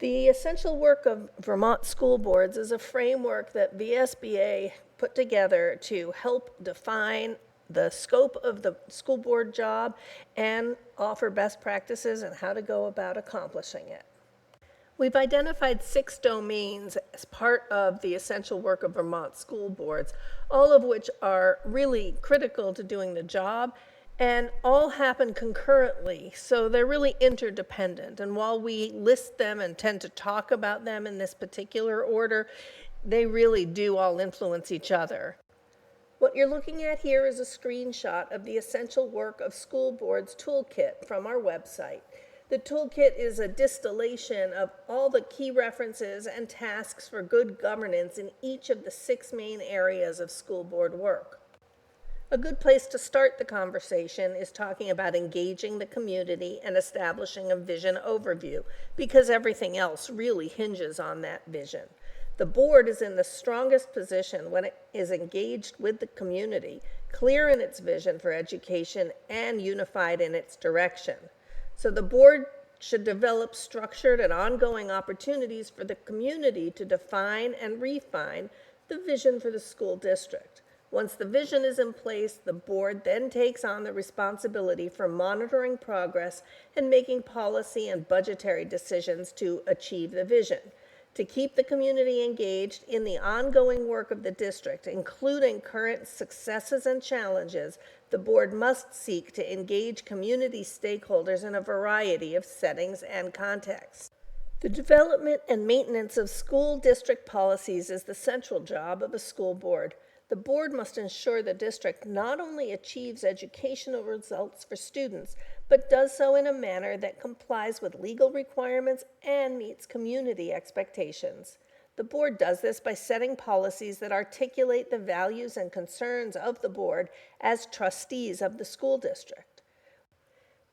The essential work of Vermont school boards is a framework that VSBA put together to help define the scope of the school board job and offer best practices and how to go about accomplishing it. We've identified 6 domains as part of the essential work of Vermont school boards, all of which are really critical to doing the job and all happen concurrently, so they're really interdependent. And while we list them and tend to talk about them in this particular order, they really do all influence each other. What you're looking at here is a screenshot of the Essential Work of School Boards Toolkit from our website. The toolkit is a distillation of all the key references and tasks for good governance in each of the 6 main areas of school board work. A good place to start the conversation is talking about engaging the community and establishing a vision overview, because everything else really hinges on that vision. The board is in the strongest position when it is engaged with the community, clear in its vision for education, and unified in its direction. So the board should develop structured and ongoing opportunities for the community to define and refine the vision for the school district. Once the vision is in place, the board then takes on the responsibility for monitoring progress and making policy and budgetary decisions to achieve the vision. To keep the community engaged in the ongoing work of the district, including current successes and challenges, the board must seek to engage community stakeholders in a variety of settings and contexts. The development and maintenance of school district policies is the central job of a school board. The board must ensure the district not only achieves educational results for students, but does so in a manner that complies with legal requirements and meets community expectations. The board does this by setting policies that articulate the values and concerns of the board as trustees of the school district.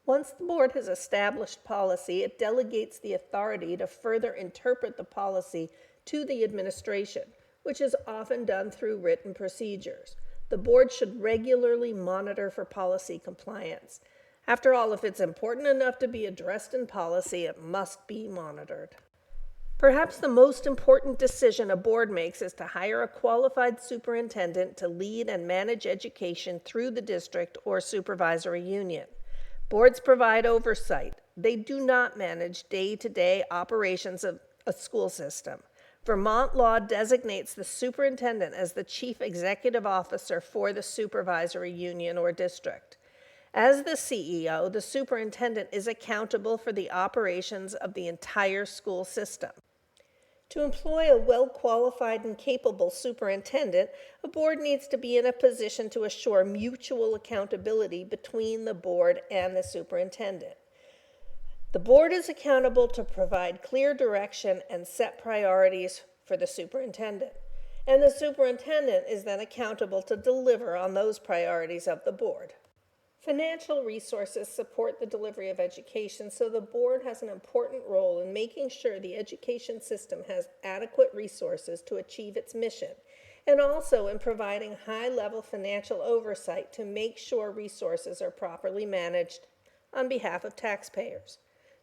Once the board has established policy, it delegates the authority to further interpret the policy to the administration, which is often done through written procedures. The board should regularly monitor for policy compliance. After all, if it's important enough to be addressed in policy, it must be monitored. Perhaps the most important decision a board makes is to hire a qualified superintendent to lead and manage education through the district or supervisory union. Boards provide oversight. They do not manage day-to-day operations of a school system. Vermont law designates the superintendent as the chief executive officer for the supervisory union or district. As the CEO, the superintendent is accountable for the operations of the entire school system. To employ a well-qualified and capable superintendent, a board needs to be in a position to assure mutual accountability between the board and the superintendent. The board is accountable to provide clear direction and set priorities for the superintendent, and the superintendent is then accountable to deliver on those priorities of the board. Financial resources support the delivery of education, so the board has an important role in making sure the education system has adequate resources to achieve its mission, and also in providing high-level financial oversight to make sure resources are properly managed on behalf of taxpayers.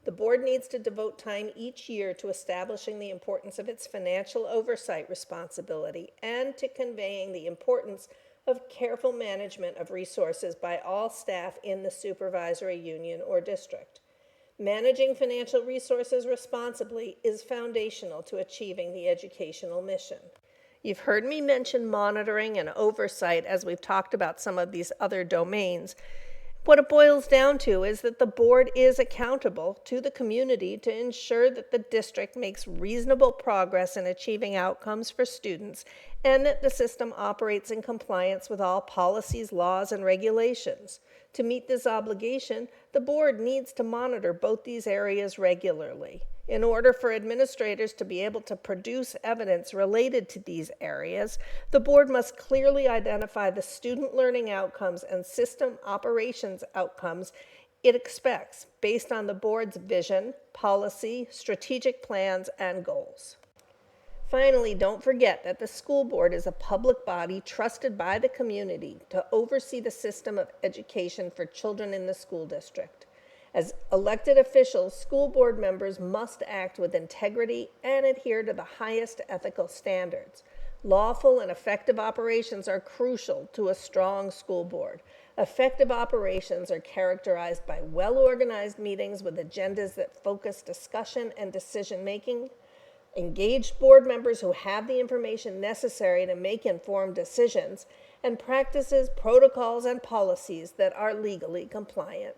The board needs to devote time each year to establishing the importance of its financial oversight responsibility and to conveying the importance of careful management of resources by all staff in the supervisory union or district. Managing financial resources responsibly is foundational to achieving the educational mission. You've heard me mention monitoring and oversight as we've talked about some of these other domains. What it boils down to is that the board is accountable to the community to ensure that the district makes reasonable progress in achieving outcomes for students and that the system operates in compliance with all policies, laws, and regulations. To meet this obligation, the board needs to monitor both these areas regularly. In order for administrators to be able to produce evidence related to these areas, the board must clearly identify the student learning outcomes and system operations outcomes it expects based on the board's vision, policy, strategic plans, and goals. Finally, don't forget that the school board is a public body trusted by the community to oversee the system of education for children in the school district. As elected officials, school board members must act with integrity and adhere to the highest ethical standards. Lawful and effective operations are crucial to a strong school board. Effective operations are characterized by well-organized meetings with agendas that focus discussion and decision-making, engaged board members who have the information necessary to make informed decisions, and practices, protocols, and policies that are legally compliant.